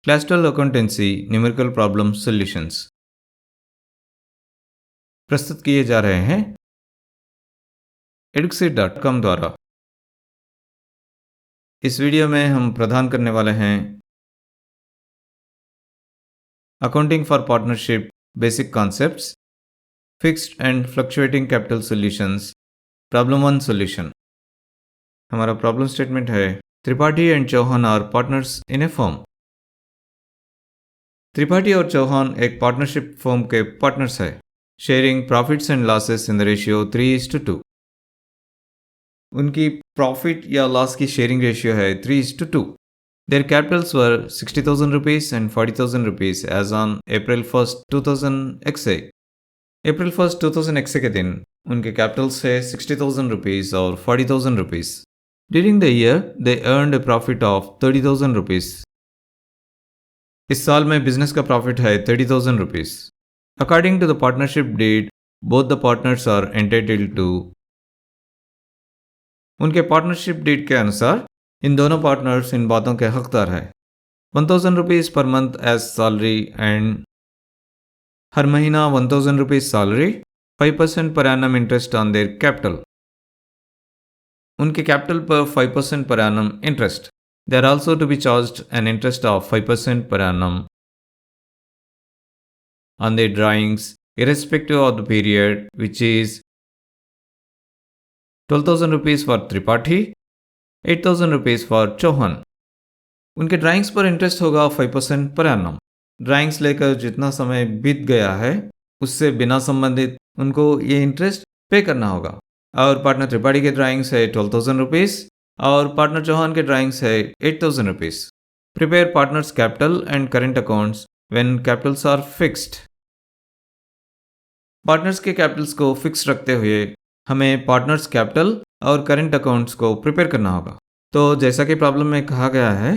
Class 12 accountancy numerical problem solutions प्रस्तुत किए जा रहे हैं eduxit.com द्वारा। इस वीडियो में हम प्रदान करने वाले हैं accounting for partnership basic concepts, fixed and fluctuating capital solutions, problem 1 solution. हमारा प्रॉब्लम स्टेटमेंट है Tripathi and Chauhan are partners in a firm. Tripathi और चौहान एक पार्टनरशिप फर्म के पार्टनर्स है, sharing profits and losses in the ratio 3:2। उनकी प्रॉफिट या loss की sharing ratio है 3:2। Their capitals were 60,000 rupees and 40,000 rupees as on April 1st 2000 XA। April 1st 2000 XA के दिन उनके कैपिटल्स है 60,000 रुपीज और 40,000 rupees. During the year they earned a profit of 30,000 rupees. इस साल में बिजनेस का प्रॉफिट है 30,000 rupees. According to the partnership deed both the partners are entitled to. उनके पार्टनरशिप डीड के अनुसार इन दोनों पार्टनर्स इन बातों के हकदार है। 1,000 rupees per month as salary and हर महीना 1,000 rupees salary, 5% per annum interest on their capital. उनके कैपिटल पर 5% per annum interest. They are also to be charged an interest of 5% per annum on their drawings irrespective of the period, which is 12,000 rupees for Tripathi, 8,000 rupees for Chauhan। उनके drawings पर interest होगा 5% per annum. Drawings लेकर जितना समय बीत गया है उससे बिना संबंधित उनको ये इंटरेस्ट पे करना होगा। और पार्टनर त्रिपाठी के ड्राइंग्स है 12,000 रुपीज़ और पार्टनर चौहान के ड्राइंग्स है 8,000 rupees. Prepare partners capital and current accounts when capitals are fixed. Partners के कैपिटल्स को फिक्स रखते हुए हमें पार्टनर्स कैपिटल और करेंट अकाउंट्स को प्रिपेयर करना होगा। तो जैसा कि प्रॉब्लम में कहा गया है,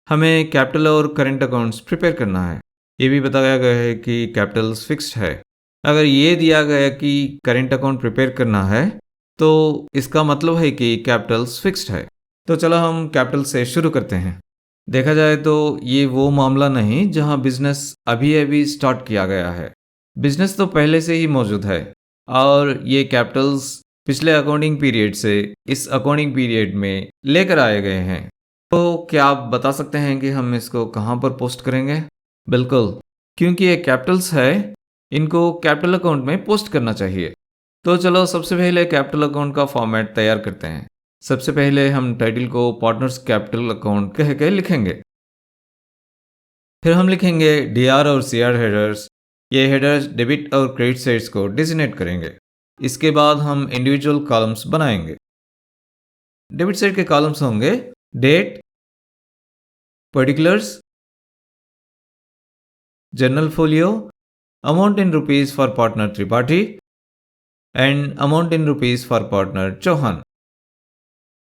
हमें कैपिटल और करेंट अकाउंट्स प्रिपेयर करना है। ये भी बताया गया है कि कैपिटल्स फिक्स्ड है। अगर ये दिया गया कि करेंट अकाउंट प्रिपेयर करना है तो इसका मतलब है कि कैपिटल्स फिक्स्ड है। तो चलो हम कैपिटल से शुरू करते हैं। देखा जाए तो ये वो मामला नहीं जहां बिजनेस अभी अभी स्टार्ट किया गया है। बिजनेस तो पहले से ही मौजूद है और ये कैपिटल्स पिछले अकाउंटिंग पीरियड से इस अकाउंटिंग पीरियड में लेकर आए गए हैं। तो क्या आप बता सकते हैं कि हम इसको कहाँ पर पोस्ट करेंगे? बिल्कुल, क्योंकि ये कैपिटल्स है, इनको कैपिटल अकाउंट में पोस्ट करना चाहिए। तो चलो सबसे पहले कैपिटल अकाउंट का फॉर्मेट तैयार करते हैं। सबसे पहले हम टाइटल को पार्टनर्स कैपिटल अकाउंट कह के लिखेंगे। फिर हम लिखेंगे डीआर और सीआर हेडर्स। ये हेडर्स डेबिट और क्रेडिट साइड्स को डिजिग्नेट करेंगे। इसके बाद हम इंडिविजुअल कॉलम्स बनाएंगे। डेबिट साइड के कॉलम्स होंगे date, particulars, journal folio, amount in rupees for partner Tripathi and amount in rupees for partner Chauhan.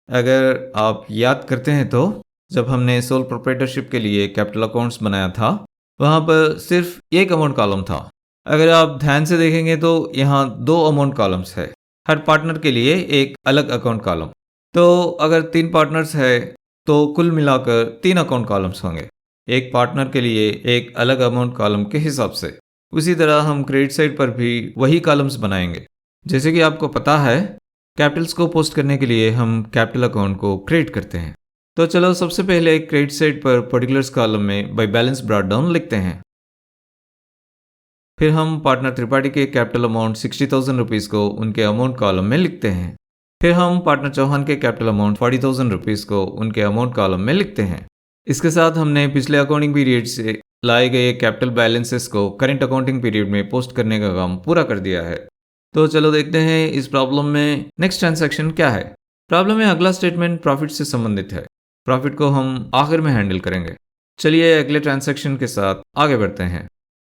अगर आप याद करते हैं तो जब हमने सोल प्रोप्राइटरशिप के लिए कैपिटल अकाउंट्स बनाया था वहाँ पर सिर्फ एक अमाउंट कॉलम था। अगर आप ध्यान से देखेंगे तो यहाँ 2 अमाउंट कॉलम्स है, हर पार्टनर के लिए एक अलग अकाउंट कॉलम। तो अगर 3 पार्टनर्स है तो कुल मिलाकर 3 अकाउंट कॉलम्स होंगे, एक पार्टनर के लिए एक अलग अमाउंट कॉलम के हिसाब से। उसी तरह हम क्रेडिट साइड पर भी वही कॉलम्स बनाएंगे। जैसे कि आपको पता है, कैपिटल्स को पोस्ट करने के लिए हम कैपिटल अकाउंट को क्रिएट करते हैं। तो चलो सबसे पहले क्रेडिट साइड पर पर्टिकुलर्स कॉलम में बाय बैलेंस ब्रॉट डाउन लिखते हैं। फिर हम पार्टनर त्रिपाठी के कैपिटल अमाउंट 60,000 रुपीज़ को उनके अमाउंट कॉलम में लिखते हैं। फिर हम पार्टनर चौहान के कैपिटल अमाउंट 40,000 रुपीज़ को उनके अमाउंट कॉलम में लिखते हैं। इसके साथ हमने पिछले अकाउंटिंग पीरियड से लाए गए कैपिटल बैलेंसेस को करेंट अकाउंटिंग पीरियड में पोस्ट करने का काम पूरा कर दिया है। तो चलो देखते हैं इस प्रॉब्लम में नेक्स्ट ट्रांजैक्शन क्या है। प्रॉब्लम में अगला स्टेटमेंट प्रॉफिट से संबंधित है। प्रॉफिट को हम आखिर में हैंडल करेंगे। चलिए अगले ट्रांजैक्शन के साथ आगे बढ़ते हैं।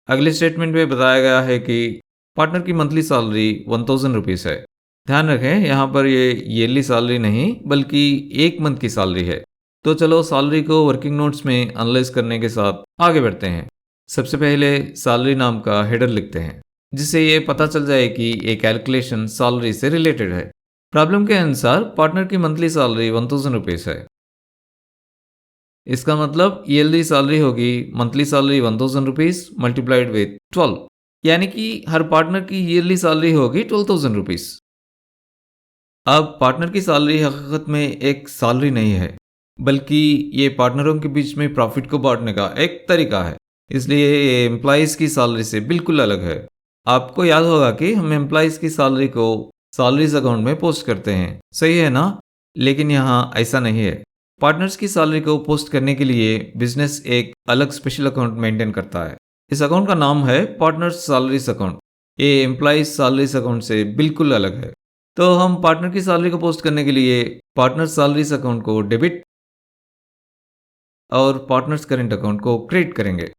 अगले स्टेटमेंट में बताया गया है कि पार्टनर की मंथली सैलरी 1,000 रुपीज़ है। ध्यान रखें, यहाँ पर ये ईयरली सैलरी नहीं बल्कि एक मंथ की सैलरी है। तो चलो सैलरी को वर्किंग नोट्स में एनालाइज करने के साथ आगे बढ़ते हैं। सबसे पहले सैलरी नाम का हेडर लिखते हैं जिससे ये पता चल जाए कि ये कैलकुलेशन सैलरी से रिलेटेड है। प्रॉब्लम के अनुसार पार्टनर की मंथली सैलरी 1,000 रुपीज़ है। इसका मतलब ईयरली सैलरी होगी monthly salary 1000 rupees multiplied with 12, यानी कि हर पार्टनर की ईयरली सैलरी होगी 12,000 रुपीज़। अब पार्टनर की सैलरी हकीकत में एक सैलरी नहीं है, बल्कि ये पार्टनरों के बीच में प्रॉफिट को बांटने का एक तरीका है। इसलिए ये एम्प्लॉइज़ की सैलरी से बिल्कुल अलग है। आपको याद होगा कि हम एम्प्लॉइज़ की सैलरी को सैलरीज अकाउंट में पोस्ट करते हैं, सही है ना? लेकिन यहाँ ऐसा नहीं है। पार्टनर्स की सैलरी को पोस्ट करने के लिए बिजनेस एक अलग स्पेशल अकाउंट मेंटेन करता है। इस अकाउंट का नाम है पार्टनर्स सैलरीज अकाउंट। ये एम्प्लॉइज सैलरीज अकाउंट से बिल्कुल अलग है। तो हम पार्टनर की सैलरी को पोस्ट करने के लिए पार्टनर सैलरीज अकाउंट को डेबिट और पार्टनर्स करेंट अकाउंट को क्रेडिट करेंगे।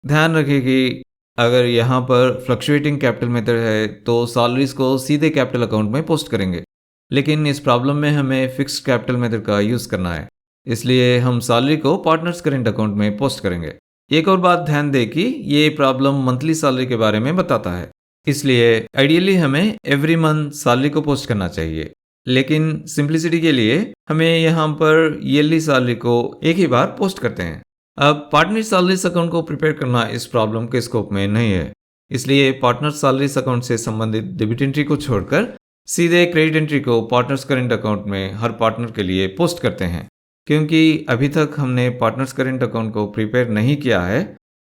ध्यान रखिए कि अगर यहाँ पर फ्लक्चुएटिंग कैपिटल मेथड है तो सैलरीज को सीधे कैपिटल अकाउंट में पोस्ट करेंगे, लेकिन इस प्रॉब्लम में हमें फिक्स्ड कैपिटल मेथड का यूज़ करना है। इसलिए हम सैलरी को पार्टनर्स करेंट अकाउंट में पोस्ट करेंगे। एक और बात ध्यान दें कि ये प्रॉब्लम मंथली सैलरी के बारे में बताता है, इसलिए आइडियली हमें एवरी मंथ सैलरी को पोस्ट करना चाहिए, लेकिन सिंप्लिसिटी के लिए हमें यहाँ पर ईयरली सैलरी को एक ही बार पोस्ट करते हैं। अब पार्टनर सैलरीज अकाउंट को प्रिपेयर करना इस प्रॉब्लम के स्कोप में नहीं है, इसलिए पार्टनर सैलरीज अकाउंट से संबंधित डेबिट एंट्री को छोड़कर सीधे क्रेडिट एंट्री को पार्टनर्स करेंट अकाउंट में हर पार्टनर के लिए पोस्ट करते हैं। क्योंकि अभी तक हमने पार्टनर्स करेंट अकाउंट को प्रिपेयर नहीं किया है,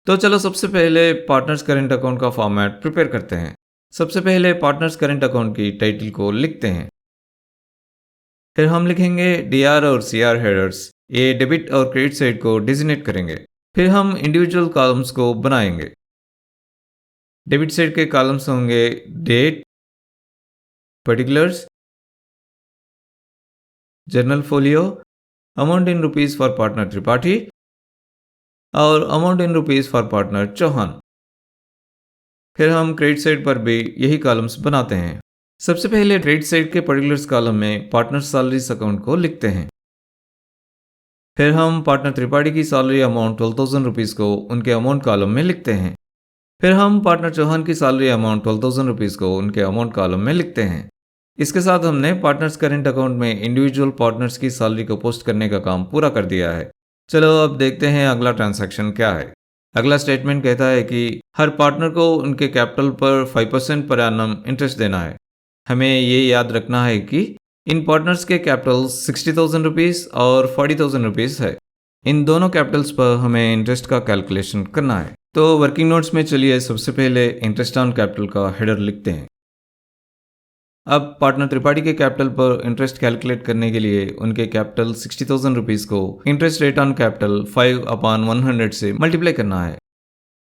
तो चलो सबसे पहले पार्टनर्स करेंट अकाउंट का फॉर्मेट प्रिपेयर करते हैं। सबसे पहले पार्टनर्स करेंट अकाउंट की टाइटल को लिखते हैं। फिर हम लिखेंगे डीआर और सीआर हेडर्स। ये डेबिट और क्रेडिट साइड को डिजिग्नेट करेंगे। फिर हम इंडिविजुअल कॉलम्स को बनाएंगे। डेबिट साइड के कॉलम्स होंगे date, particulars, journal folio, amount in rupees for partner Tripathi और amount in rupees for partner Chauhan. फिर हम क्रेडिट साइड पर भी यही कॉलम्स बनाते हैं। सबसे पहले क्रेडिट साइड के पर्टिकुलर्स कॉलम में पार्टनर सैलरीज अकाउंट को लिखते हैं। फिर हम पार्टनर त्रिपाठी की सैलरी अमाउंट 12,000 रुपीज़ को उनके अमाउंट कॉलम में लिखते हैं। फिर हम पार्टनर चौहान की सैलरी अमाउंट 12,000 रुपीज़ को उनके अमाउंट कॉलम में लिखते हैं। इसके साथ हमने पार्टनर्स करेंट अकाउंट में इंडिविजुअल पार्टनर्स की सैलरी को पोस्ट करने का काम पूरा कर दिया है। चलो अब देखते हैं अगला ट्रांजैक्शन क्या है। अगला स्टेटमेंट कहता है कि हर पार्टनर को उनके कैपिटल पर 5% पर एनम इंटरेस्ट देना है। हमें ये याद रखना है कि इन पार्टनर्स के कैपिटल 60,000 रुपीज़ और 40,000 रुपीज़ है। इन दोनों कैपिटल्स पर हमें इंटरेस्ट का कैलकुलेशन करना है। तो वर्किंग नोट्स में चलिए सबसे पहले इंटरेस्ट ऑन कैपिटल का हेडर लिखते हैं। अब पार्टनर त्रिपाठी के कैपिटल पर इंटरेस्ट कैलकुलेट करने के लिए उनके कैपिटल 60,000 रुपीज़ को इंटरेस्ट रेट ऑन कैपिटल 5/100 से मल्टीप्लाई करना है।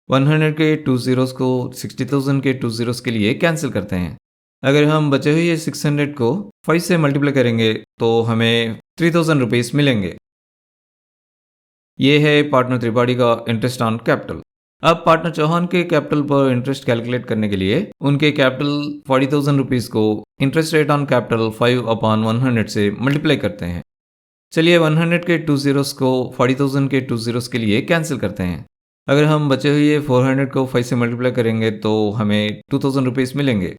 100 के 2 zeros को 60,000 के 2 zeros के लिए कैंसिल करते हैं। अगर हम बचे हुए 600 को 5 से मल्टीप्लाई करेंगे तो हमें 3,000 रुपीज़ मिलेंगे। ये है पार्टनर त्रिपाठी का इंटरेस्ट ऑन कैपिटल। अब पार्टनर चौहान के कैपिटल पर इंटरेस्ट कैलकुलेट करने के लिए उनके कैपिटल 40,000 रुपीज़ को इंटरेस्ट रेट ऑन कैपिटल 5/100 से मल्टीप्लाई करते हैं। चलिए 100 के 2 zeros को 40,000 के 2 zeros के लिए कैंसिल करते हैं। अगर हम बचे हुए 400 को 5 से मल्टीप्लाई करेंगे तो हमें 2,000 रुपीज़ मिलेंगे।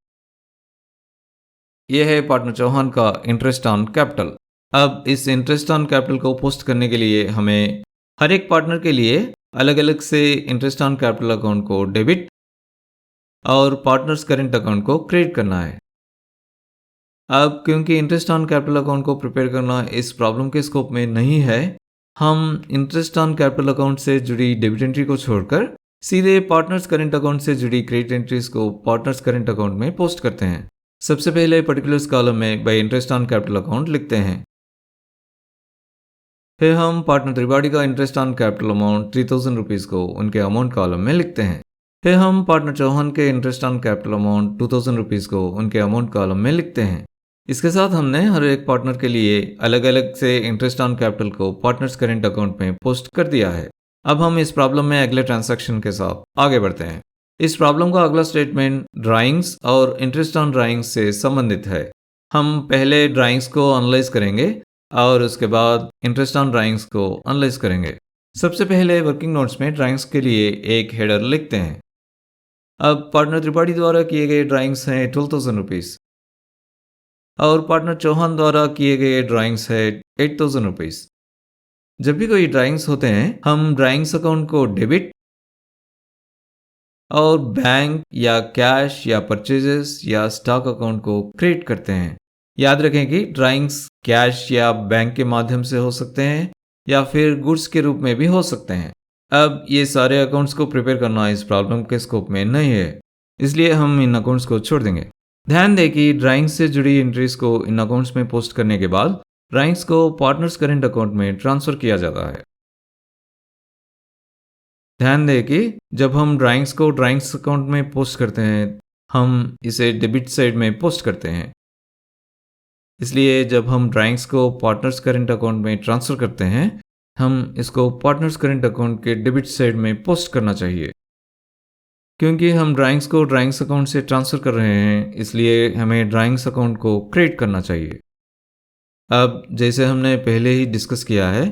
यह है पार्टनर चौहान का इंटरेस्ट ऑन कैपिटल। अब इस इंटरेस्ट ऑन कैपिटल को पोस्ट करने के लिए हमें हर एक पार्टनर के लिए अलग अलग से इंटरेस्ट ऑन कैपिटल अकाउंट को डेबिट और पार्टनर्स करेंट अकाउंट को क्रेडिट करना है। अब क्योंकि इंटरेस्ट ऑन कैपिटल अकाउंट को प्रिपेयर करना इस प्रॉब्लम के स्कोप में नहीं है, हम इंटरेस्ट ऑन कैपिटल अकाउंट से जुड़ी डेबिट एंट्री को छोड़कर सीधे पार्टनर्स करेंट अकाउंट से जुड़ी क्रेडिट एंट्रीज को पार्टनर्स करेंट अकाउंट में पोस्ट करते हैं। सबसे पहले पर्टिकुलर्स कॉलम में bye interest on capital account लिखते हैं। फिर हम पार्टनर त्रिपाठी का interest on capital amount 3,000 rupees को उनके अमाउंट कॉलम में लिखते हैं। फिर हम पार्टनर चौहान के interest on capital amount 2,000 rupees को उनके अमाउंट कॉलम में लिखते हैं। इसके साथ हमने हर एक पार्टनर के लिए अलग अलग से इंटरेस्ट ऑन कैपिटल को पार्टनर्स करेंट अकाउंट में पोस्ट कर दिया है। अब हम इस प्रॉब्लम में अगले ट्रांजैक्शन के साथ आगे बढ़ते हैं। इस प्रॉब्लम का अगला स्टेटमेंट ड्राइंग्स और इंटरेस्ट ऑन ड्राइंग्स से संबंधित है। हम पहले ड्राइंग्स को एनालाइज करेंगे और उसके बाद इंटरेस्ट ऑन ड्राइंग्स को एनालाइज करेंगे। सबसे पहले वर्किंग नोट्स में ड्राइंग्स के लिए एक हेडर लिखते हैं। अब पार्टनर त्रिपाठी द्वारा किए गए ड्राइंग्स हैं 12,000 रुपीज़ और पार्टनर चौहान द्वारा किए गए ड्राइंग्स है 8,000 रुपीज़। जब भी कोई ड्राइंग्स होते हैं हम ड्राइंग्स अकाउंट को डेबिट और बैंक या कैश या परचेजेस या स्टॉक अकाउंट को क्रिएट करते हैं। याद रखें कि ड्राइंग्स कैश या बैंक के माध्यम से हो सकते हैं या फिर गुड्स के रूप में भी हो सकते हैं। अब ये सारे अकाउंट्स को प्रिपेयर करना इस प्रॉब्लम के स्कोप में नहीं है, इसलिए हम इन अकाउंट्स को छोड़ देंगे। ध्यान दें कि ड्राइंग्स से जुड़ी एंट्रीज को इन अकाउंट्स में पोस्ट करने के बाद ड्राइंग्स को पार्टनर्स करेंट अकाउंट में ट्रांसफर किया जाता है। ध्यान दें कि जब हम ड्राइंग्स को ड्राइंग्स अकाउंट में पोस्ट करते हैं हम इसे डेबिट साइड में पोस्ट करते हैं। इसलिए जब हम ड्राइंग्स को पार्टनर्स करेंट अकाउंट में ट्रांसफ़र करते हैं हम इसको पार्टनर्स करेंट अकाउंट के डेबिट साइड में पोस्ट करना चाहिए। क्योंकि हम ड्राइंग्स को ड्राइंग्स अकाउंट से ट्रांसफ़र कर रहे हैं इसलिए हमें ड्राइंग्स अकाउंट को क्रिएट करना चाहिए। अब जैसे हमने पहले ही डिस्कस किया है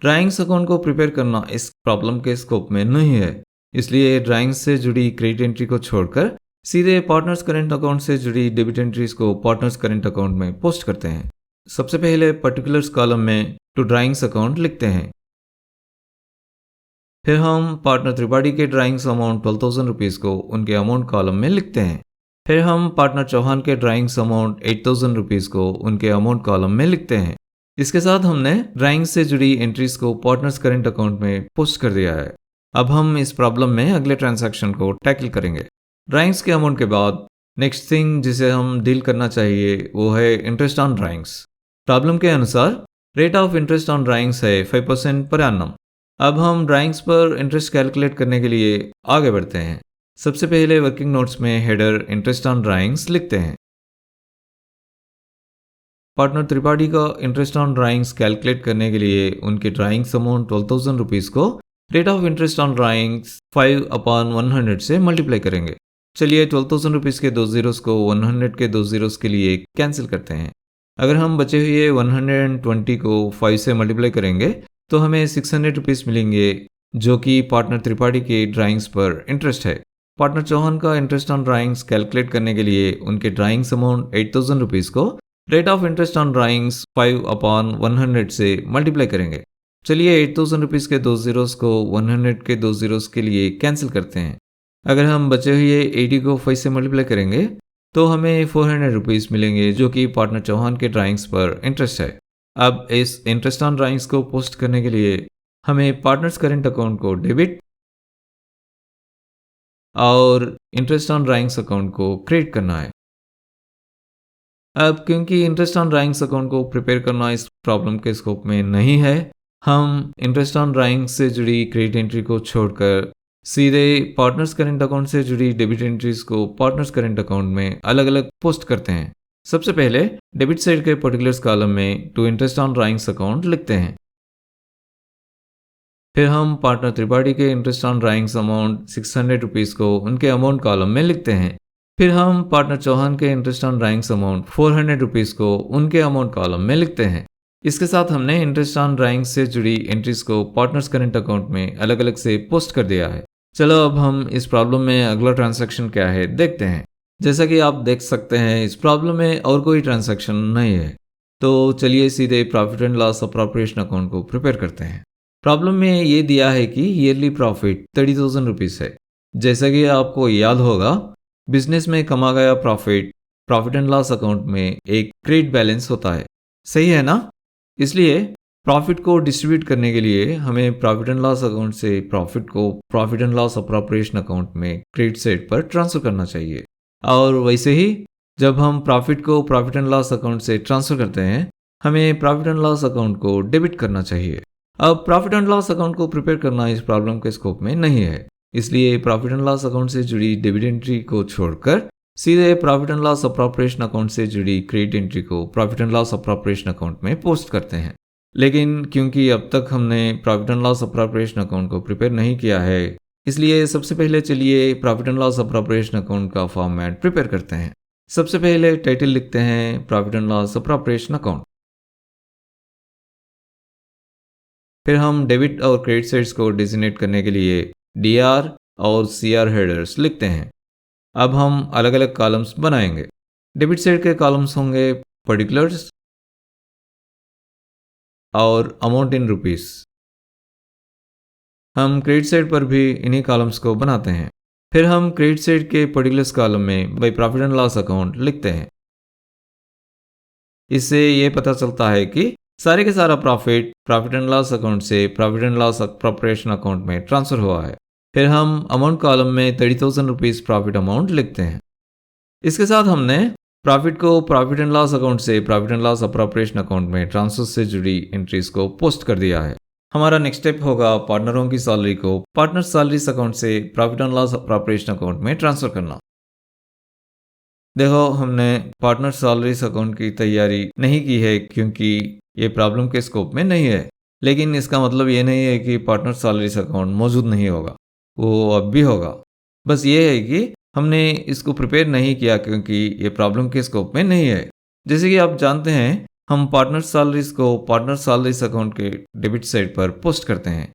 ड्राइंग्स अकाउंट को प्रिपेयर करना इस प्रॉब्लम के स्कोप में नहीं है, इसलिए ड्राइंग्स से जुड़ी क्रेडिट एंट्री को छोड़कर सीधे पार्टनर्स करेंट अकाउंट से जुड़ी डेबिट एंट्रीज को पार्टनर्स करेंट अकाउंट में पोस्ट करते हैं। सबसे पहले पर्टिकुलर्स कॉलम में टू ड्राइंग्स अकाउंट लिखते हैं। फिर हम पार्टनर त्रिपाठी के ड्राइंग्स अमाउंट 12,000 रुपीज़ को उनके अमाउंट कॉलम में लिखते हैं। फिर हम पार्टनर चौहान के ड्राइंग्स अमाउंट 8,000 रुपीज़ को उनके अमाउंट कॉलम में लिखते हैं। इसके साथ हमने ड्राइंग्स से जुड़ी एंट्रीज को पार्टनर्स करेंट अकाउंट में पोस्ट कर दिया है। अब हम इस प्रॉब्लम में अगले ट्रांजैक्शन को टैकल करेंगे। ड्राइंग्स के अमाउंट के बाद नेक्स्ट थिंग जिसे हम डील करना चाहिए वो है इंटरेस्ट ऑन ड्राइंग्स। प्रॉब्लम के अनुसार rate of interest on drawings है 5% पर एनम। अब हम ड्राइंग्स पर इंटरेस्ट कैलकुलेट करने के लिए आगे बढ़ते हैं। सबसे पहले वर्किंग नोट्स में हेडर इंटरेस्ट ऑन ड्राइंग्स लिखते हैं। पार्टनर त्रिपाठी का इंटरेस्ट ऑन ड्राइंग्स कैलकुलेट करने के लिए उनके ड्राइंग्स अमाउंट 12,000 रुपीज़ को rate of interest on drawings 5/100 से मल्टीप्लाई करेंगे। चलिए 12,000 रुपीज़ के 2 जीरोस को 100 के 2 जीरोस के लिए कैंसिल करते हैं। अगर हम बचे हुए 120 को 5 से मल्टीप्लाई करेंगे तो हमें 600 रुपीज़ मिलेंगे जो कि पार्टनर त्रिपाठी के ड्राइंग्स पर इंटरेस्ट है। पार्टनर चौहान का इंटरेस्ट ऑन ड्राइंग्स कैलकुलेट करने के लिए उनके ड्राइंग्स अमाउंट 8,000 रुपीज़ को rate of interest on drawings 5/100 से मल्टीप्लाई करेंगे। चलिए 8,000 रुपीज़ के 2 जीरोस को 100 के 2 जीरोस के लिए कैंसिल करते हैं। अगर हम बचे हुए 80 को 5 से मल्टीप्लाई करेंगे तो हमें 400 रुपीज़ मिलेंगे जो कि पार्टनर चौहान के ड्राइंग्स पर इंटरेस्ट है। अब इस इंटरेस्ट ऑन ड्राइंग्स को पोस्ट करने के लिए हमें पार्टनर्स करेंट अकाउंट को डेबिट और इंटरेस्ट ऑन ड्राइंग्स अकाउंट को क्रिएट करना है। अब क्योंकि इंटरेस्ट ऑन ड्राइंग्स अकाउंट को प्रिपेयर करना इस प्रॉब्लम के स्कोप में नहीं है हम इंटरेस्ट ऑन ड्राइंग्स से जुड़ी क्रेडिट एंट्री को छोड़कर सीधे पार्टनर्स करेंट अकाउंट से जुड़ी डेबिट एंट्रीज को पार्टनर्स करेंट अकाउंट में अलग अलग पोस्ट करते हैं। सबसे पहले डेबिट साइड के पर्टिकुलर्स कॉलम में to interest on drawings account लिखते हैं। फिर हम पार्टनर त्रिपाठी के interest on drawings amount 600 rupees को उनके अमाउंट कॉलम में लिखते हैं। फिर हम पार्टनर चौहान के interest on drawings amount 400 rupees को उनके अमाउंट कॉलम में लिखते हैं। इसके साथ हमने इंटरेस्ट ऑन ड्राइंग्स से जुड़ी एंट्रीज को पार्टनर्स करेंट अकाउंट में अलग अलग से पोस्ट कर दिया है। चलो अब हम इस प्रॉब्लम में अगला ट्रांजैक्शन क्या है देखते हैं। जैसा कि आप देख सकते हैं इस प्रॉब्लम में और कोई ट्रांजैक्शन नहीं है, तो चलिए सीधे profit and loss appropriation account को प्रिपेयर करते हैं। प्रॉब्लम में ये दिया है कि ईयरली प्रॉफिट 30,000 रुपीज़ है। जैसा कि आपको याद होगा बिजनेस में कमा गया प्रॉफिट एंड लॉस अकाउंट में एक क्रेडिट बैलेंस होता है, सही है ना? इसलिए प्रॉफिट को डिस्ट्रीब्यूट करने के लिए हमें प्रॉफिट एंड लॉस अकाउंट से प्रॉफिट को profit and loss appropriation account में क्रेडिट साइड पर ट्रांसफर करना चाहिए। और वैसे ही जब हम प्रॉफिट को प्रॉफिट एंड लॉस अकाउंट से ट्रांसफर करते हैं हमें प्रॉफिट एंड लॉस अकाउंट को डेबिट करना चाहिए। अब प्रॉफिट एंड लॉस अकाउंट को प्रिपेयर करना इस प्रॉब्लम के स्कोप में नहीं है, इसलिए प्रॉफिट एंड लॉस अकाउंट से जुड़ी डेबिट एंट्री को छोड़कर सीधे profit and loss appropriation account से जुड़ी क्रेडिट एंट्री को profit and loss appropriation account में पोस्ट करते हैं। लेकिन क्योंकि अब तक हमने profit and loss appropriation account को प्रिपेयर नहीं किया है इसलिए सबसे पहले चलिए profit and loss appropriation account का फॉर्मेट प्रिपेयर करते हैं। सबसे पहले टाइटल लिखते हैं profit and loss appropriation account. फिर हम डेबिट और क्रेडिट साइड्स को डिजिग्नेट करने के लिए DR और CR हेडर्स लिखते हैं। अब हम अलग अलग कॉलम्स बनाएंगे। डेबिट साइड के कॉलम्स होंगे पर्टिकुलर्स और अमाउंट इन रुपीस। हम क्रेडिट साइड पर भी इन्हीं कॉलम्स को बनाते हैं। फिर हम क्रेडिट साइड के पर्टिकुलर्स कॉलम में by profit and loss account लिखते हैं। इससे ये पता चलता है कि सारे के सारा profit profit and loss account से profit and loss appropriation account में ट्रांसफर हुआ है। फिर हम अमाउंट कॉलम में 30,000 रुपीज़ प्रॉफिट अमाउंट लिखते हैं। इसके साथ हमने प्रॉफिट को प्रॉफिट एंड लॉस अकाउंट से profit and loss appropriation account में ट्रांसफर से जुड़ी एंट्रीज को पोस्ट कर दिया है। हमारा नेक्स्ट स्टेप होगा पार्टनरों की सैलरी को पार्टनर सैलरीज अकाउंट से profit and loss appropriation account में ट्रांसफर करना। देखो, हमने पार्टनर सैलरीज अकाउंट की तैयारी नहीं की है क्योंकि ये प्रॉब्लम के स्कोप में नहीं है। लेकिन इसका मतलब ये नहीं है कि पार्टनर सैलरीज अकाउंट मौजूद नहीं होगा, वो अब भी होगा। बस ये है कि हमने इसको प्रिपेयर नहीं किया क्योंकि ये प्रॉब्लम के स्कोप में नहीं है। जैसे कि आप जानते हैं, हम पार्टनर सैलरीज को पार्टनर सैलरीज अकाउंट के डेबिट साइड पर पोस्ट करते हैं।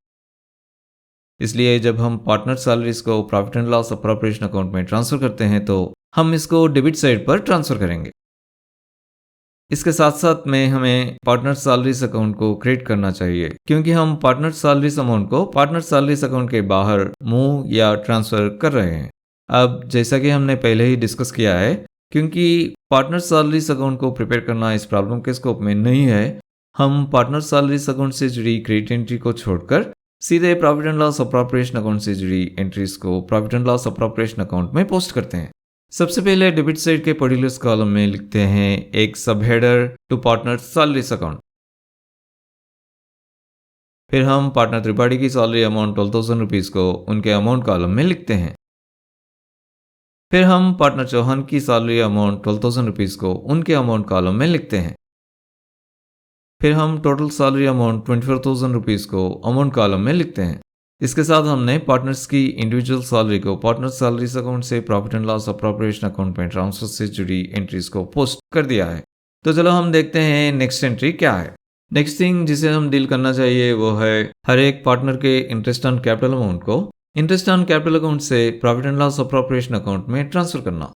इसलिए जब हम पार्टनर सैलरीज को profit and loss appropriation account में ट्रांसफर करते हैं तो हम इसको डेबिट साइड पर ट्रांसफर करेंगे। इसके साथ साथ में हमें पार्टनर सैलरीज अकाउंट को क्रिएट करना चाहिए क्योंकि हम पार्टनर सैलरीज अमाउंट को पार्टनर सैलरीज अकाउंट के बाहर मूव या ट्रांसफर कर रहे हैं। अब जैसा कि हमने पहले ही डिस्कस किया है, क्योंकि पार्टनर सैलरीज अकाउंट को प्रिपेयर करना इस प्रॉब्लम के स्कोप में नहीं है, हम पार्टनर सैलरीज अकाउंट से जुड़ी क्रेडिट एंट्री को छोड़कर सीधे profit and loss appropriation account से जुड़ी एंट्रीज को profit and loss appropriation account में पोस्ट करते हैं। सबसे पहले डेबिट साइड के पर्टिकुलर्स कॉलम में लिखते हैं एक sub header to partner salaries account. फिर हम पार्टनर त्रिपाठी की सैलरी अमाउंट 12,000 रुपीज़ को उनके अमाउंट कॉलम में लिखते हैं। फिर हम पार्टनर चौहान की सैलरी अमाउंट 12,000 रुपीज़ को उनके अमाउंट कॉलम में लिखते हैं। फिर हम टोटल सैलरी अमाउंट 24,000 रुपीज़ को अमाउंट कॉलम में लिखते हैं। इसके साथ हमने पार्टनर्स की इंडिविजुअल सैलरी को पार्टनर सैलरीज अकाउंट से profit and loss appropriation account में ट्रांसफर से जुड़ी एंट्रीज को पोस्ट कर दिया है। तो चलो हम देखते हैं नेक्स्ट एंट्री क्या है। नेक्स्ट थिंग जिसे हम डील करना चाहिए वो है हर एक पार्टनर के इंटरेस्ट ऑन कैपिटल अमाउंट को इंटरेस्ट ऑन कैपिटल अकाउंट से profit and loss appropriation account में ट्रांसफर करना।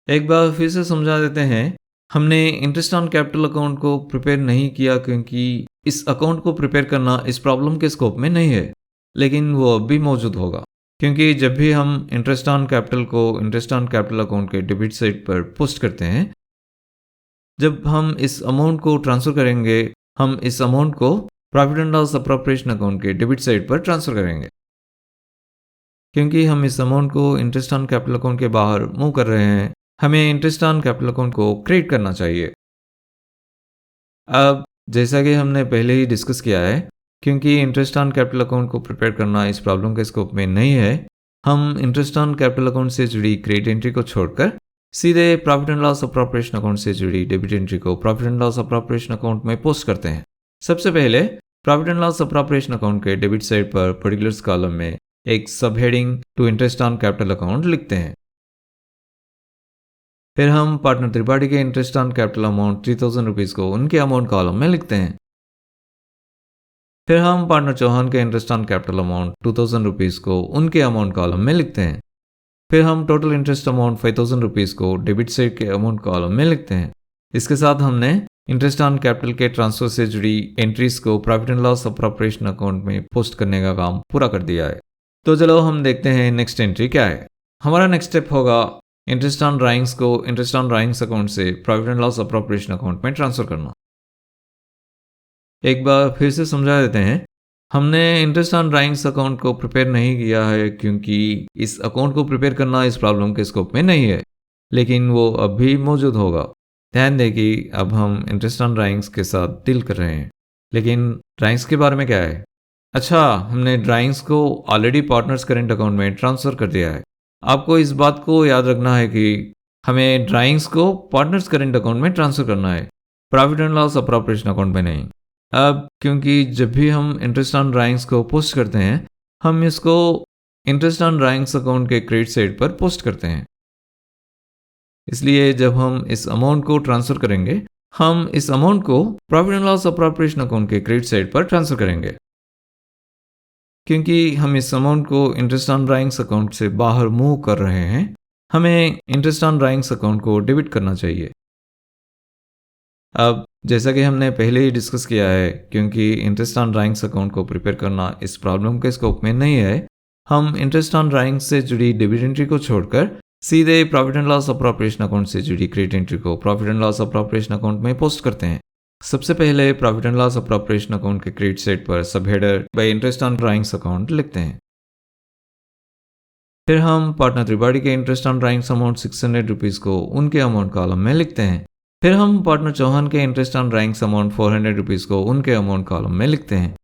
एक बार फिर से समझा देते हैं, हमने इंटरेस्ट ऑन कैपिटल अकाउंट को प्रिपेयर नहीं किया क्योंकि इस अकाउंट को प्रिपेयर करना इस प्रॉब्लम के स्कोप में नहीं है, लेकिन वो अब भी मौजूद होगा क्योंकि जब भी हम इंटरेस्ट ऑन कैपिटल को इंटरेस्ट ऑन कैपिटल अकाउंट के डेबिट साइड पर पोस्ट करते हैं, जब हम इस अमाउंट को ट्रांसफर करेंगे, हम इस अमाउंट को profit and loss appropriation account के डेबिट साइड पर ट्रांसफर करेंगे। क्योंकि हम इस अमाउंट को इंटरेस्ट ऑन कैपिटल अकाउंट के बाहर मूव कर रहे हैं, हमें इंटरेस्ट ऑन कैपिटल अकाउंट को क्रिएट करना चाहिए। अब जैसा कि हमने पहले ही डिस्कस किया है, क्योंकि इंटरेस्ट ऑन कैपिटल अकाउंट को प्रिपेयर करना इस प्रॉब्लम के स्कोप में नहीं है, हम इंटरेस्ट ऑन कैपिटल अकाउंट से जुड़ी क्रेडिट एंट्री को छोड़कर सीधे profit and loss appropriation account से जुड़ी डेबिट एंट्री को profit and loss appropriation account में पोस्ट करते हैं। सबसे पहले profit and loss appropriation account के डेबिट साइड पर पर्टिकुलर्स कॉलम में एक sub heading to interest on capital account लिखते हैं। फिर हम पार्टनर त्रिपाठी के interest on capital amount 3,000 rupees को उनके अमाउंट कॉलम में लिखते हैं। फिर हम पार्टनर चौहान के interest on capital amount 2,000 rupees को उनके अमाउंट कॉलम में लिखते हैं। फिर हम टोटल इंटरेस्ट अमाउंट 5,000 रुपीज़ को डेबिट साइड के अमाउंट कॉलम में लिखते हैं। इसके साथ हमने इंटरेस्ट ऑन कैपिटल के ट्रांसफर से जुड़ी एंट्रीज को profit and loss appropriation account में पोस्ट करने का काम पूरा कर दिया है। तो चलो हम देखते हैं नेक्स्ट एंट्री क्या है। हमारा नेक्स्ट स्टेप होगा इंटरेस्ट ऑन ड्राइंग्स को इंटरेस्ट ऑन ड्राइंग्स अकाउंट से profit and loss appropriation account में ट्रांसफर करना। एक बार फिर से समझा देते हैं, हमने इंटरेस्ट ऑन ड्राइंग्स अकाउंट को प्रिपेयर नहीं किया है क्योंकि इस अकाउंट को प्रिपेयर करना इस प्रॉब्लम के स्कोप में नहीं है, लेकिन वो अब भी मौजूद होगा। ध्यान दें कि अब हम इंटरेस्ट ऑन ड्राइंग्स के साथ डील कर रहे हैं, लेकिन ड्राइंग्स के बारे में क्या है? अच्छा, हमने ड्राइंग्स को ऑलरेडी पार्टनर्स करेंट अकाउंट में ट्रांसफ़र कर दिया है। आपको इस बात को याद रखना है कि हमें ड्राइंग्स को पार्टनर्स करेंट अकाउंट में ट्रांसफ़र करना है, profit and loss appropriation account में नहीं। अब क्योंकि जब भी हम इंटरेस्ट ऑन ड्राइंग्स को पोस्ट करते हैं, हम इसको इंटरेस्ट ऑन ड्राइंग्स अकाउंट के क्रेडिट साइड पर पोस्ट करते हैं। इसलिए जब हम इस अमाउंट को ट्रांसफ़र करेंगे, हम इस अमाउंट को profit and loss appropriation account के क्रेडिट साइड पर ट्रांसफ़र करेंगे। क्योंकि हम इस अमाउंट को इंटरेस्ट ऑन ड्राइंग्स अकाउंट से बाहर मूव कर रहे हैं, हमें इंटरेस्ट ऑन ड्राइंग्स अकाउंट को डेबिट करना चाहिए। अब जैसा कि हमने पहले ही डिस्कस किया है, क्योंकि इंटरेस्ट ऑन ड्राइंग्स अकाउंट को प्रिपेयर करना इस प्रॉब्लम के स्कोप में नहीं है, हम इंटरेस्ट ऑन ड्राइंग्स से जुड़ी डेबिट एंट्री को छोड़कर सीधे profit and loss appropriation account से जुड़ी क्रेडिट एंट्री को profit and loss appropriation account में पोस्ट करते हैं। सबसे पहले profit and loss appropriation account के क्रेडिट साइड पर सब header bye interest on drawings account लिखते हैं। फिर हम पार्टनर त्रिपाठी के interest on drawings amount 600 rupees को उनके अमाउंट कॉलम में लिखते हैं। फिर हम पार्टनर चौहान के interest on drawings amount 400 rupees को उनके अमाउंट कॉलम में लिखते हैं।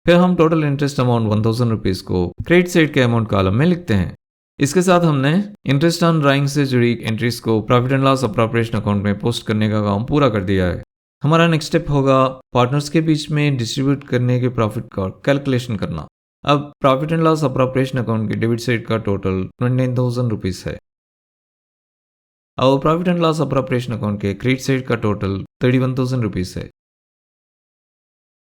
फिर हम टोटल इंटरेस्ट अमाउंट 1000 रुपीज़ को क्रेडिट साइड के अमाउंट कॉलम में लिखते हैं। इसके साथ हमने इंटरेस्ट ऑन ड्राइंग से जुड़ी एंट्रीज को profit and loss appropriation account में पोस्ट करने का काम पूरा कर दिया है। हमारा नेक्स्ट स्टेप होगा पार्टनर्स के बीच में डिस्ट्रीब्यूट करने के प्रॉफिट का कैलकुलेशन करना। अब profit and loss appropriation account की डेबिट साइड का टोटल 29,000 रुपीज़ है और profit and loss appropriation account के क्रेडिट साइड का टोटल 31,000 रुपीज़ है।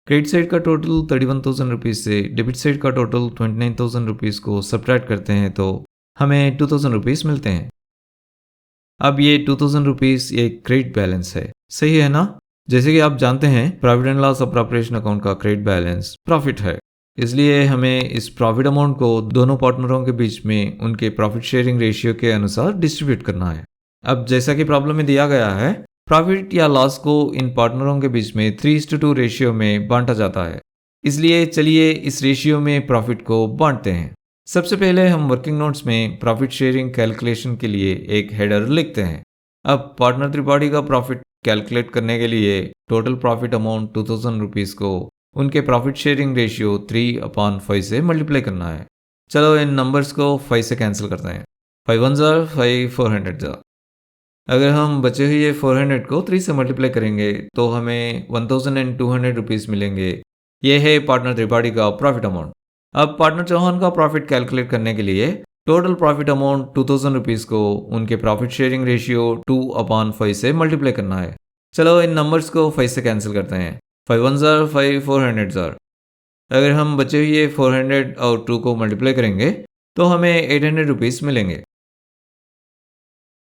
क्रेडिट साइड का टोटल 31,000 रुपीज़ से डेबिट साइड का टोटल 29,000 रुपीज़ को सब्ट्रैक्ट करते हैं तो हमें 2,000 रुपीज़ मिलते हैं। अब ये 2,000 रुपीज़ एक क्रेडिट बैलेंस है, सही है ना? जैसे कि आप जानते हैं profit and loss appropriation account का क्रेडिट बैलेंस प्रॉफिट है, इसलिए हमें इस प्रॉफिट अमाउंट को दोनों पार्टनरों के बीच में उनके प्रॉफिट शेयरिंग रेशियो के अनुसार डिस्ट्रीब्यूट करना है। अब जैसा कि प्रॉब्लम में दिया गया है, प्रॉफिट या लॉस को इन पार्टनरों के बीच में 3:2 रेशियो में बांटा जाता है, इसलिए चलिए इस रेशियो में प्रॉफिट को बांटते हैं। सबसे पहले हम वर्किंग नोट्स में प्रॉफिट शेयरिंग कैलकुलेशन के लिए एक हेडर लिखते हैं। अब पार्टनर त्रिपाठी का प्रॉफिट कैलकुलेट करने के लिए टोटल प्रॉफिट अमाउंट 2,000 रुपीज़ को उनके प्रॉफिट शेयरिंग रेशियो 3/5 से मल्टीप्लाई करना है। चलो इन नंबर्स को 5 से कैंसिल करते हैं। 5 1 ज़ार 5 400 ज़ार। अगर हम बचे हुए 400 को 3 से मल्टीप्लाई करेंगे तो हमें 1,200 रुपीज़ मिलेंगे। ये है पार्टनर त्रिपाठी का प्रॉफिट अमाउंट। अब पार्टनर चौहान का प्रॉफिट कैलकुलेट करने के लिए टोटल प्रॉफिट अमाउंट 2,000 रुपीज़ को उनके प्रॉफिट शेयरिंग रेशियो 2/5 से मल्टीप्लाई करना है। चलो इन नंबर्स को 5 से कैंसिल करते हैं। 5 1 ज़ार 5 400 ज़ार। अगर हम बचे हुए 400 और 2 को मल्टीप्लाई करेंगे तो हमें 800 रुपीज़ मिलेंगे।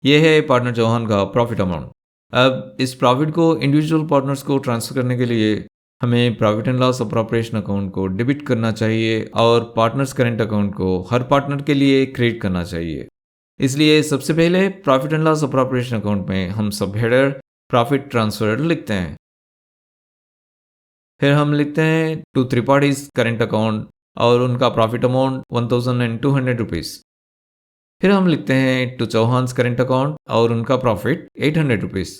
यह है पार्टनर चौहान का प्रॉफिट अमाउंट। अब इस प्रॉफिट को इंडिविजुअल पार्टनर्स को ट्रांसफर करने के लिए हमें profit and loss appropriation account को डेबिट करना चाहिए और पार्टनर्स करेंट अकाउंट को हर पार्टनर के लिए क्रेडिट करना चाहिए। इसलिए सबसे पहले profit and loss appropriation account में हम सब हेडर प्रॉफिट ट्रांसफर लिखते हैं। फिर हम लिखते हैं टू त्रिपाठीज करेंट अकाउंट और उनका प्रॉफिट अमाउंट 1,200 रुपीज़। फिर हम लिखते हैं टू चौहान्स करेंट अकाउंट और उनका प्रॉफिट 800 रुपीज़।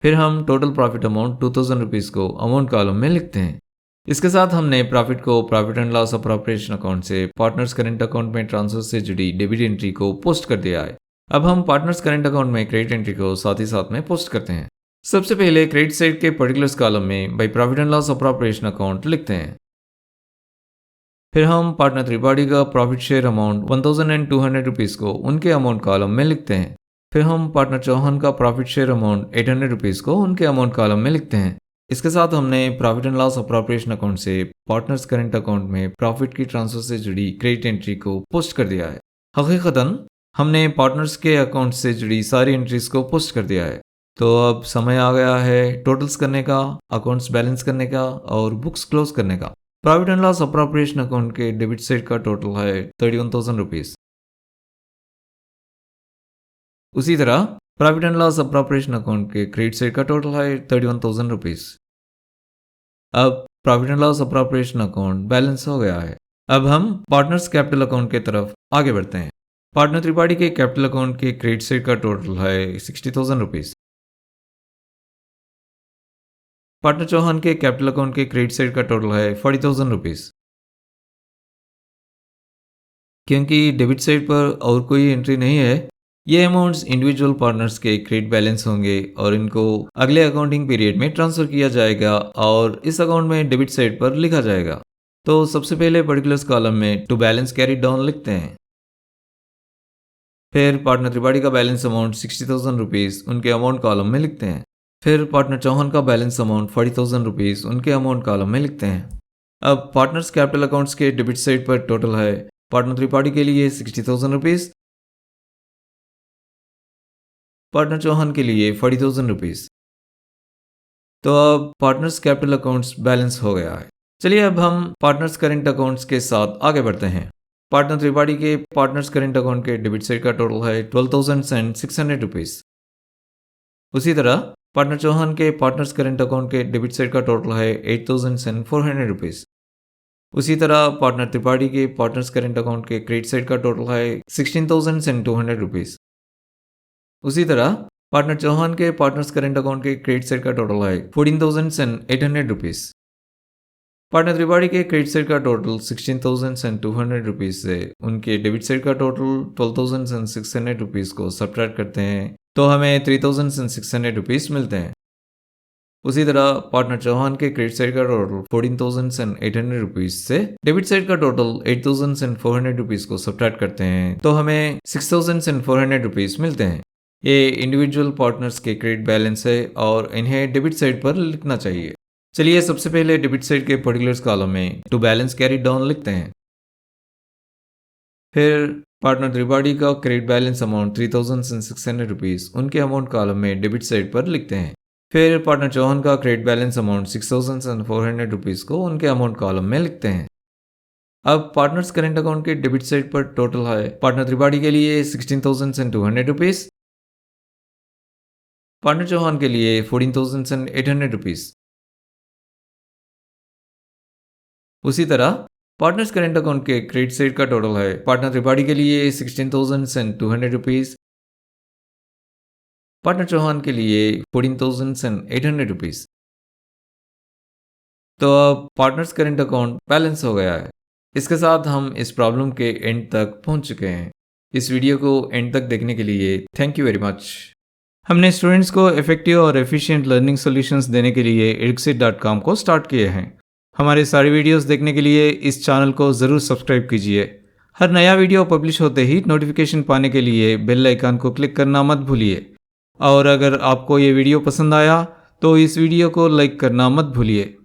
फिर हम टोटल प्रॉफिट अमाउंट 2,000 रुपीज़ को अमाउंट कॉलम में लिखते हैं। इसके साथ हमने प्रॉफिट को profit and loss appropriation account से पार्टनर्स करेंट अकाउंट में ट्रांसफर से जुड़ी डेबिट एंट्री को पोस्ट कर दिया है। अब हम पार्टनर्स करेंट अकाउंट में क्रेडिट एंट्री को साथ ही साथ में पोस्ट करते हैं। सबसे पहले क्रेडिट साइड के पर्टिकुलर्स कॉलम में by profit and loss appropriation account लिखते हैं। फिर हम पार्टनर त्रिपाठी का प्रॉफिट शेयर अमाउंट 1,200 रुपीज़ को उनके अमाउंट कॉलम में लिखते हैं। फिर हम पार्टनर चौहान का प्रॉफिट शेयर अमाउंट 800 रुपीज़ को उनके अमाउंट कॉलम में लिखते हैं। इसके साथ हमने profit and loss appropriation account से पार्टनर्स करेंट अकाउंट में प्रॉफिट की ट्रांसफर से जुड़ी क्रेडिट एंट्री को पोस्ट कर दिया है। हकीकतन हमने पार्टनर्स के अकाउंट से जुड़ी सारी एंट्रीज को पोस्ट कर दिया है। तो अब समय आ गया है टोटल्स करने का, अकाउंट्स बैलेंस करने का और बुक्स क्लोज करने का। Profit and loss appropriation account के डेबिट साइड का टोटल है 31,000 रुपीज़। उसी तरह profit and loss appropriation account के क्रेडिट साइड का टोटल है 31,000 रुपीज़। अब profit and loss appropriation account balance हो गया है। अब हम पार्टनर्स कैपिटल अकाउंट की तरफ आगे बढ़ते हैं। पार्टनर त्रिपाठी के कैपिटल अकाउंट के क्रेडिट साइड का टोटल है 60,000 रुपीज़। पार्टनर चौहान के कैपिटल अकाउंट के क्रेडिट साइड का टोटल है 40,000 रुपीज़। क्योंकि डेबिट साइड पर और कोई एंट्री नहीं है, ये अमाउंट्स इंडिविजुअल पार्टनर्स के क्रेडिट बैलेंस होंगे और इनको अगले अकाउंटिंग पीरियड में ट्रांसफर किया जाएगा और इस अकाउंट में डेबिट साइड पर लिखा जाएगा। तो सबसे पहले पर्टिकुलर्स कॉलम में टू बैलेंस कैरी डाउन लिखते हैं। फिर पार्टनर त्रिपाठी का बैलेंस अमाउंट 60,000 रुपीज़ उनके अमाउंट कॉलम में लिखते हैं। फिर पार्टनर चौहान का बैलेंस अमाउंट 40,000 रुपीज़ उनके अमाउंट कॉलम में लिखते हैं। अब पार्टनर्स कैपिटल अकाउंट्स के डेबिट साइड पर टोटल है पार्टनर त्रिपाठी के लिए 60,000 रुपीज़, पार्टनर चौहान के लिए 40,000 रुपीज़। तो अब पार्टनर्स कैपिटल अकाउंट्स बैलेंस हो गया है। चलिए अब हम पार्टनर्स करेंट अकाउंट्स के साथ आगे बढ़ते हैं। पार्टनर त्रिपाठी के पार्टनर्स करेंट अकाउंट के डेबिट साइड का टोटल है 12,600 रुपीज़। उसी तरह पार्टनर चौहान के पार्टनर्स करेंट अकाउंट के डेबिट साइड का टोटल है 8,400 रुपीज़। उसी तरह पार्टनर त्रिपाठी के पार्टनर्स करेंट अकाउंट के क्रेडिट साइड का टोटल है 16,200 रुपीज़। उसी तरह पार्टनर चौहान के पार्टनर्स करेंट अकाउंट के क्रेडिट साइड का टोटल है 14,800 रुपीज़। पार्टनर त्रिपाठी के क्रेडिट साइड का टोटल 16,200 रुपीज़ से उनके डेबिट साइड का टोटल 12,600 रुपीज़ को सब्ट्रैक्ट करते हैं तो हमें 3,600 रुपीज़ मिलते हैं। उसी तरह पार्टनर चौहान के क्रेडिट साइड का टोटल 14,800 रुपीज़ से डेबिट साइड का टोटल 8,400 रुपीज़ को सब्ट्रैक्ट करते हैं तो हमें 6,400 रुपीज़ मिलते हैं। ये इंडिविजुअल पार्टनर्स के क्रेडिट बैलेंस है और इन्हें डेबिट साइड पर लिखना चाहिए। चलिए सबसे पहले डेबिट साइड के पर्टिकुलर्स कॉलम में टू बैलेंस कैरीड डाउन लिखते हैं। फिर पार्टनर त्रिपाठी का क्रेडिट बैलेंस अमाउंट 3,600 रुपीज़ उनके अमाउंट कॉलम में डेबिट साइड पर लिखते हैं। फिर पार्टनर चौहान का क्रेडिट बैलेंस अमाउंट 6,400 रुपीज़ को उनके अमाउंट कॉलम में लिखते हैं। अब पार्टनर्स करेंट अकाउंट के डेबिट साइड पर टोटल है पार्टनर त्रिपाठी के लिए 16,200 रुपीज़, पार्टनर चौहान के लिए 14,800 रुपीज़। उसी तरह पार्टनर्स करेंट अकाउंट के क्रेडिट साइड का टोटल है पार्टनर त्रिपाठी के लिए 16,200 रुपीज़, पार्टनर चौहान के लिए 14,800 रुपीज़। तो अब पार्टनर्स करेंट अकाउंट बैलेंस हो गया है। इसके साथ हम इस प्रॉब्लम के एंड तक पहुंच चुके हैं। इस वीडियो को एंड तक देखने के लिए थैंक यू वेरी मच। हमने स्टूडेंट्स को इफेक्टिव और एफिशिएंट लर्निंग सॉल्यूशंस देने के लिए edxit.com को स्टार्ट किए हैं। हमारे सारे वीडियोस देखने के लिए इस चैनल को ज़रूर सब्सक्राइब कीजिए। हर नया वीडियो पब्लिश होते ही नोटिफिकेशन पाने के लिए बेल आइकन को क्लिक करना मत भूलिए। और अगर आपको ये वीडियो पसंद आया तो इस वीडियो को लाइक करना मत भूलिए।